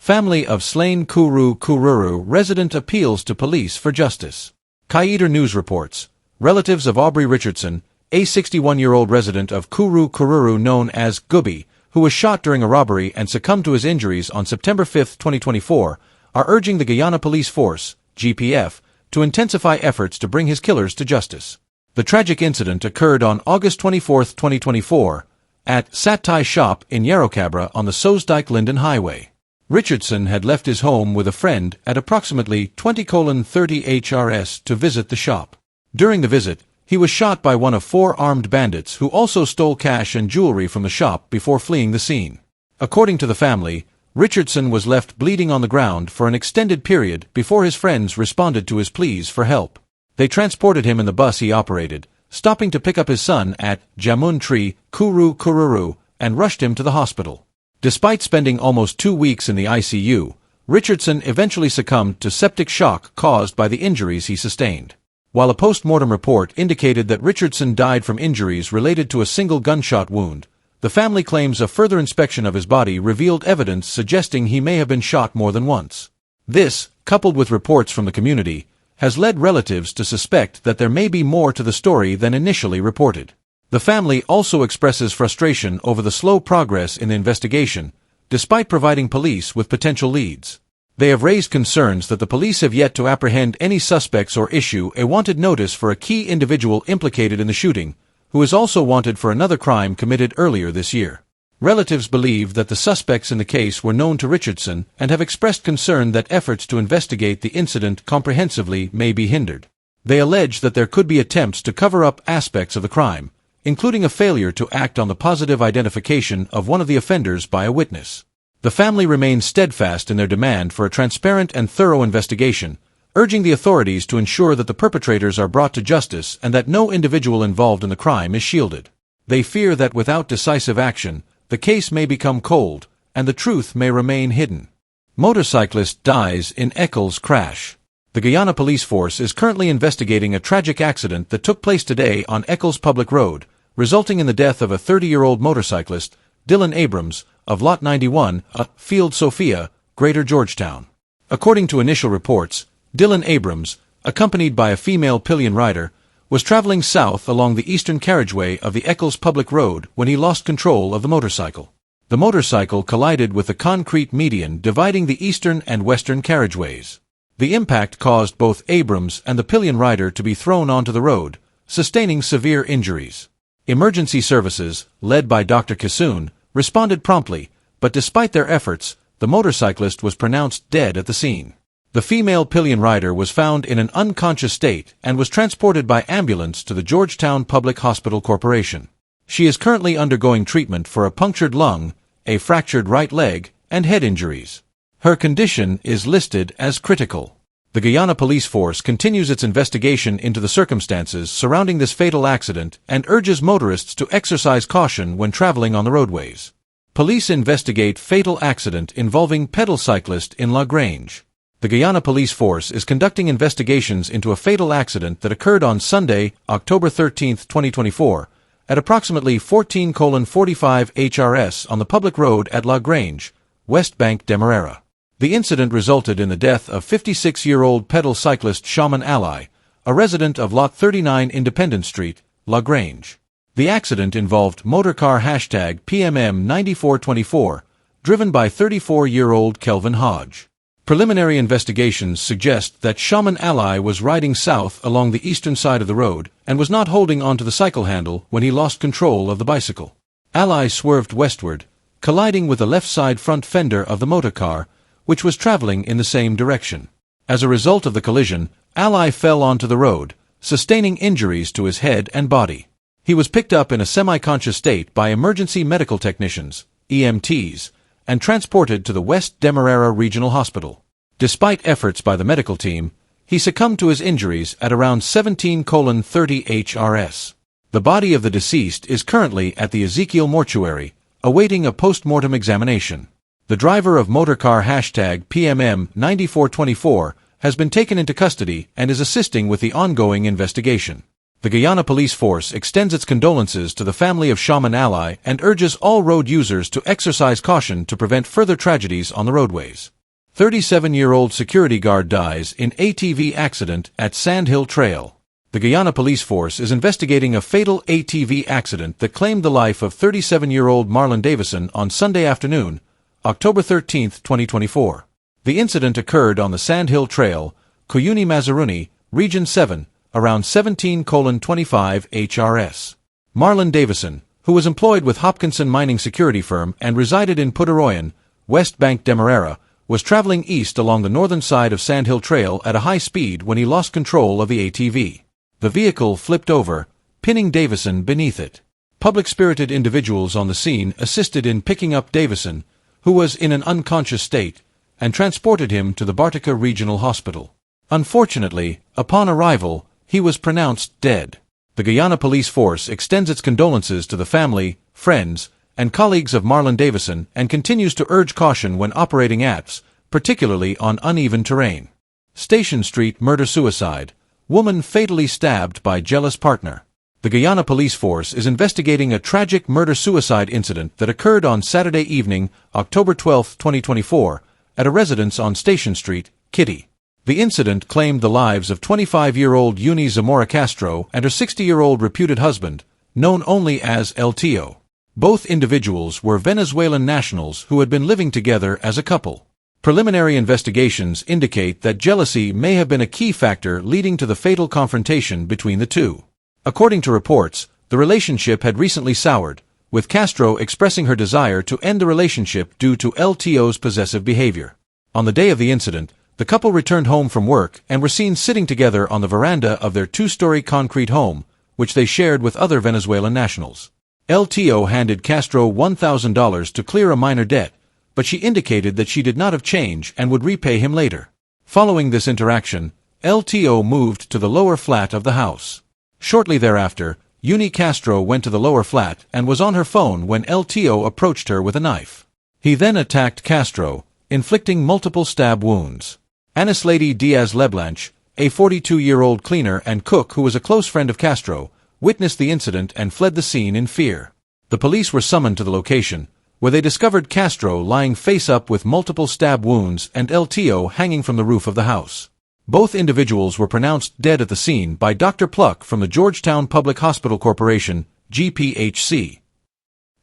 Family of slain Kuru Kururu resident appeals to police for justice. Kaider News reports. Relatives of Aubrey Richardson, a 61-year-old resident of Kuru Kururu known as Gubby, who was shot during a robbery and succumbed to his injuries on September 5, 2024, are urging the Guyana Police Force, GPF, to intensify efforts to bring his killers to justice. The tragic incident occurred on August 24, 2024, at Satai Shop in Yarrowcabra on the Soesdijk-Linden Highway. Richardson had left his home with a friend at approximately 20:30 HRS to visit the shop. During the visit, he was shot by one of 4 armed bandits who also stole cash and jewelry from the shop before fleeing the scene. According to the family, Richardson was left bleeding on the ground for an extended period before his friends responded to his pleas for help. They transported him in the bus he operated, stopping to pick up his son at Jamun Tree, Kuru Kururu, and rushed him to the hospital. Despite spending almost 2 weeks in the ICU, Richardson eventually succumbed to septic shock caused by the injuries he sustained. While a post-mortem report indicated that Richardson died from injuries related to a single gunshot wound, the family claims a further inspection of his body revealed evidence suggesting he may have been shot more than once. This, coupled with reports from the community, has led relatives to suspect that there may be more to the story than initially reported. The family also expresses frustration over the slow progress in the investigation, despite providing police with potential leads. They have raised concerns that the police have yet to apprehend any suspects or issue a wanted notice for a key individual implicated in the shooting, who is also wanted for another crime committed earlier this year. Relatives believe that the suspects in the case were known to Richardson and have expressed concern that efforts to investigate the incident comprehensively may be hindered. They allege that there could be attempts to cover up aspects of the crime, including a failure to act on the positive identification of one of the offenders by a witness. The family remains steadfast in their demand for a transparent and thorough investigation, urging the authorities to ensure that the perpetrators are brought to justice and that no individual involved in the crime is shielded. They fear that without decisive action, the case may become cold, and the truth may remain hidden. Motorcyclist dies in Eccles crash. The Guyana Police Force is currently investigating a tragic accident that took place today on Eccles Public Road, resulting in the death of a 30-year-old motorcyclist, Dylan Abrams, of Lot 91, Field Sophia, Greater Georgetown. According to initial reports, Dylan Abrams, accompanied by a female pillion rider, was traveling south along the eastern carriageway of the Eccles Public Road when he lost control of the motorcycle. The motorcycle collided with the concrete median dividing the eastern and western carriageways. The impact caused both Abrams and the pillion rider to be thrown onto the road, sustaining severe injuries. Emergency services, led by Dr. Kissoon, responded promptly, but despite their efforts, the motorcyclist was pronounced dead at the scene. The female pillion rider was found in an unconscious state and was transported by ambulance to the Georgetown Public Hospital Corporation. She is currently undergoing treatment for a punctured lung, a fractured right leg, and head injuries. Her condition is listed as critical. The Guyana Police Force continues its investigation into the circumstances surrounding this fatal accident and urges motorists to exercise caution when traveling on the roadways. Police investigate fatal accident involving pedal cyclist in Grange. The Guyana Police Force is conducting investigations into a fatal accident that occurred on Sunday, October 13, 2024, at approximately 14:45 HRS on the public road at Grange, West Bank Demerara. The incident resulted in the death of 56-year-old pedal cyclist Shaman Ally, a resident of Lot 39 Independence Street, Grange. The accident involved motorcar #PMM 9424, driven by 34-year-old Kelvin Hodge. Preliminary investigations suggest that Shaman Ally was riding south along the eastern side of the road and was not holding onto the cycle handle when he lost control of the bicycle. Ally swerved westward, colliding with the left side front fender of the motorcar, which was traveling in the same direction. As a result of the collision, Ally fell onto the road, sustaining injuries to his head and body. He was picked up in a semi-conscious state by emergency medical technicians, EMTs, and transported to the West Demerara Regional Hospital. Despite efforts by the medical team, he succumbed to his injuries at around 17:30 HRS. The body of the deceased is currently at the Ezekiel mortuary, awaiting a post-mortem examination. The driver of motorcar #PMM 9424 has been taken into custody and is assisting with the ongoing investigation. The Guyana police force extends its condolences to the family of Shaman Ali and urges all road users to exercise caution to prevent further tragedies on the roadways. 37-year-old security guard dies in ATV accident at Sandhill Trail. The Guyana police force is investigating a fatal ATV accident that claimed the life of 37-year-old Marlon Davison on Sunday afternoon, October 13, 2024. The incident occurred on the Sandhill Trail, Kuyuni Mazaruni, Region 7, around 17:25 HRS. Marlon Davison, who was employed with Hopkinson mining security firm and resided in Puturoyan, West Bank Demerara, was traveling east along the northern side of Sandhill Trail at a high speed when he lost control of the ATV. The vehicle flipped over, pinning Davison beneath it. Public-spirited individuals on the scene assisted in picking up Davison, who was in an unconscious state, and transported him to the Bartica Regional Hospital. Unfortunately, upon arrival, he was pronounced dead. The Guyana police force extends its condolences to the family, friends, and colleagues of Marlon Davison and continues to urge caution when operating apps, particularly on uneven terrain. Station Street murder-suicide. Woman fatally stabbed by jealous partner. The Guyana police force is investigating a tragic murder-suicide incident that occurred on Saturday evening, October 12, 2024, at a residence on Station Street, Kitty. The incident claimed the lives of 25-year-old Eunice Zamora Castro and her 60-year-old reputed husband, known only as LTO. Both individuals were Venezuelan nationals who had been living together as a couple. Preliminary investigations indicate that jealousy may have been a key factor leading to the fatal confrontation between the two. According to reports, the relationship had recently soured, with Castro expressing her desire to end the relationship due to LTO's possessive behavior. On the day of the incident, the couple returned home from work and were seen sitting together on the veranda of their two-story concrete home, which they shared with other Venezuelan nationals. LTO handed Castro $1,000 to clear a minor debt, but she indicated that she did not have change and would repay him later. Following this interaction, LTO moved to the lower flat of the house. Shortly thereafter, Eunice Castro went to the lower flat and was on her phone when LTO approached her with a knife. He then attacked Castro, inflicting multiple stab wounds. Anislady Diaz Leblanche, a 42-year-old cleaner and cook who was a close friend of Castro, witnessed the incident and fled the scene in fear. The police were summoned to the location, where they discovered Castro lying face-up with multiple stab wounds and LTO hanging from the roof of the house. Both individuals were pronounced dead at the scene by Dr. Pluck from the Georgetown Public Hospital Corporation, GPHC.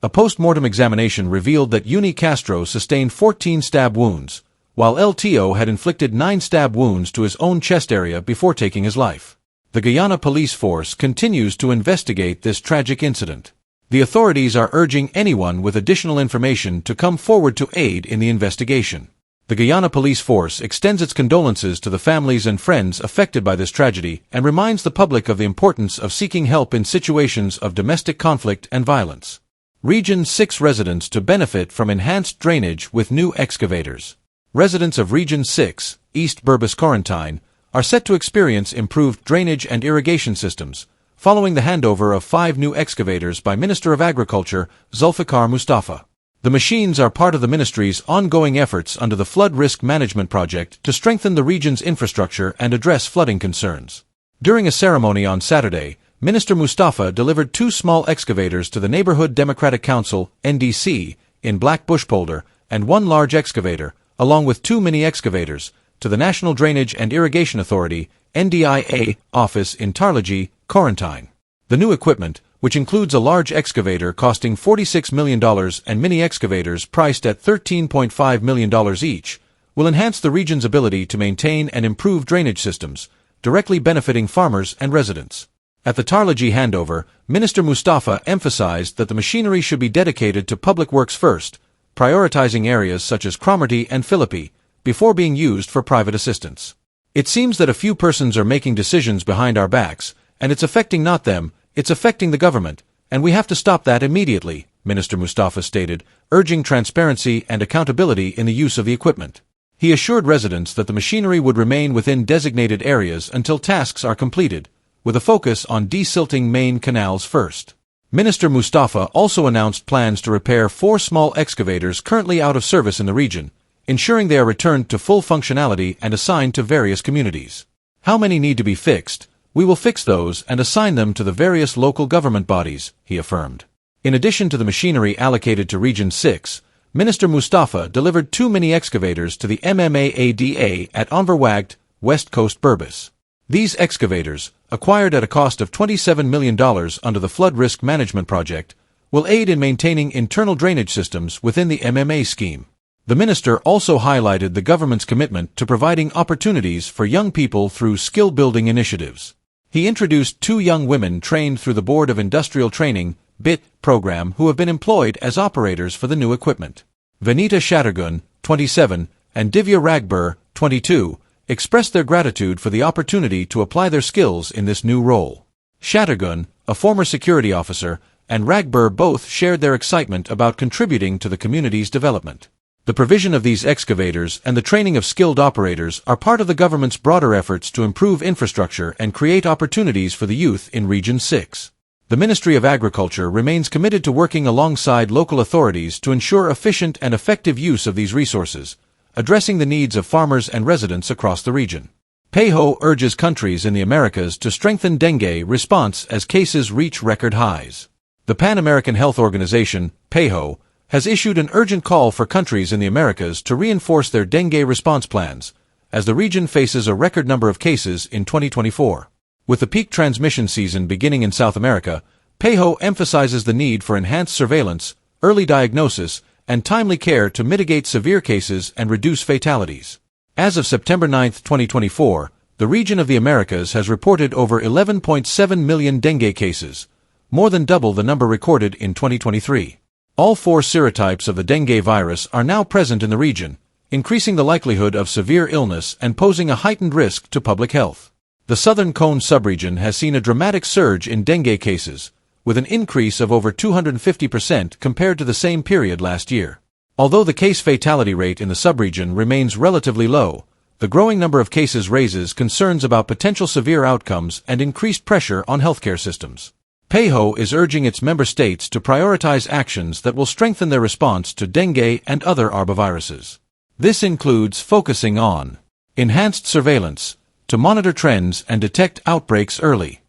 A post-mortem examination revealed that Eunice Castro sustained 14 stab wounds, while LTO had inflicted 9 stab wounds to his own chest area before taking his life. The Guyana police force continues to investigate this tragic incident. The authorities are urging anyone with additional information to come forward to aid in the investigation. The Guyana police force extends its condolences to the families and friends affected by this tragedy and reminds the public of the importance of seeking help in situations of domestic conflict and violence. Region 6 residents to benefit from enhanced drainage with new excavators. Residents of Region 6, East Burbus Quarantine, are set to experience improved drainage and irrigation systems, following the handover of 5 new excavators by Minister of Agriculture, Zulfikar Mustafa. The machines are part of the ministry's ongoing efforts under the Flood Risk Management Project to strengthen the region's infrastructure and address flooding concerns. During a ceremony on Saturday, Minister Mustafa delivered 2 small excavators to the Neighborhood Democratic Council, NDC, in Black Bushpolder, and 1 large excavator, along with 2 mini excavators, to the National Drainage and Irrigation Authority, NDIA, office in Tarlaji, Quarantine. The new equipment, which includes a large excavator costing $46 million and mini excavators priced at $13.5 million each, will enhance the region's ability to maintain and improve drainage systems, directly benefiting farmers and residents. At the Tarlaji handover, Minister Mustafa emphasized that the machinery should be dedicated to public works first, prioritizing areas such as Cromarty and Philippi, before being used for private assistance. It seems that a few persons are making decisions behind our backs, and it's affecting not them, it's affecting the government, and we have to stop that immediately, Minister Mustafa stated, urging transparency and accountability in the use of the equipment. He assured residents that the machinery would remain within designated areas until tasks are completed, with a focus on desilting main canals first. Minister Mustafa also announced plans to repair 4 small excavators currently out of service in the region, ensuring they are returned to full functionality and assigned to various communities. How many need to be fixed? We will fix those and assign them to the various local government bodies, he affirmed. In addition to the machinery allocated to Region 6, Minister Mustafa delivered 2 mini excavators to the MMAADA at Onverwacht, West Coast Burbus. These excavators, acquired at a cost of $27 million under the Flood Risk Management Project, will aid in maintaining internal drainage systems within the MMA scheme. The minister also highlighted the government's commitment to providing opportunities for young people through skill-building initiatives. He introduced 2 young women trained through the Board of Industrial Training (BIT) program who have been employed as operators for the new equipment. Vanita Shattergun, 27, and Divya Ragbur, 22, expressed their gratitude for the opportunity to apply their skills in this new role. Shattergun, a former security officer, and Ragbur both shared their excitement about contributing to the community's development. The provision of these excavators and the training of skilled operators are part of the government's broader efforts to improve infrastructure and create opportunities for the youth in Region 6. The Ministry of Agriculture remains committed to working alongside local authorities to ensure efficient and effective use of these resources, addressing the needs of farmers and residents across the region. Paho urges countries in the Americas to strengthen dengue response as cases reach record highs. The Pan American Health Organization, Paho, has issued an urgent call for countries in the Americas to reinforce their dengue response plans, as the region faces a record number of cases in 2024. With the peak transmission season beginning in South America, Paho emphasizes the need for enhanced surveillance, early diagnosis, and timely care to mitigate severe cases and reduce fatalities. As of September 9, 2024, the region of the Americas has reported over 11.7 million dengue cases, more than double the number recorded in 2023. All 4 serotypes of the dengue virus are now present in the region, increasing the likelihood of severe illness and posing a heightened risk to public health. The Southern Cone subregion has seen a dramatic surge in dengue cases, with an increase of over 250% compared to the same period last year. Although the case fatality rate in the subregion remains relatively low, the growing number of cases raises concerns about potential severe outcomes and increased pressure on healthcare systems. Paho is urging its member states to prioritize actions that will strengthen their response to dengue and other arboviruses. This includes focusing on enhanced surveillance, to monitor trends and detect outbreaks early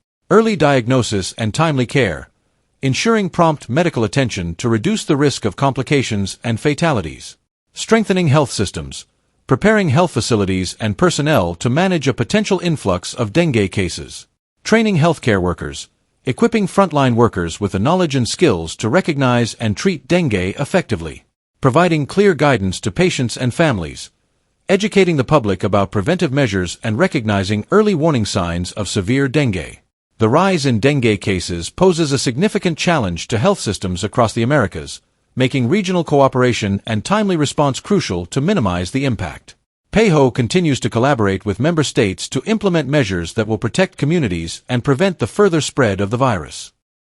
diagnosis and timely care, ensuring prompt medical attention to reduce the risk of complications and fatalities, strengthening health systems, preparing health facilities and personnel to manage a potential influx of dengue cases, training healthcare workers, equipping frontline workers with the knowledge and skills to recognize and treat dengue effectively, providing clear guidance to patients and families, educating the public about preventive measures and recognizing early warning signs of severe dengue. The rise in dengue cases poses a significant challenge to health systems across the Americas, making regional cooperation and timely response crucial to minimize the impact. Paho continues to collaborate with member states to implement measures that will protect communities and prevent the further spread of the virus.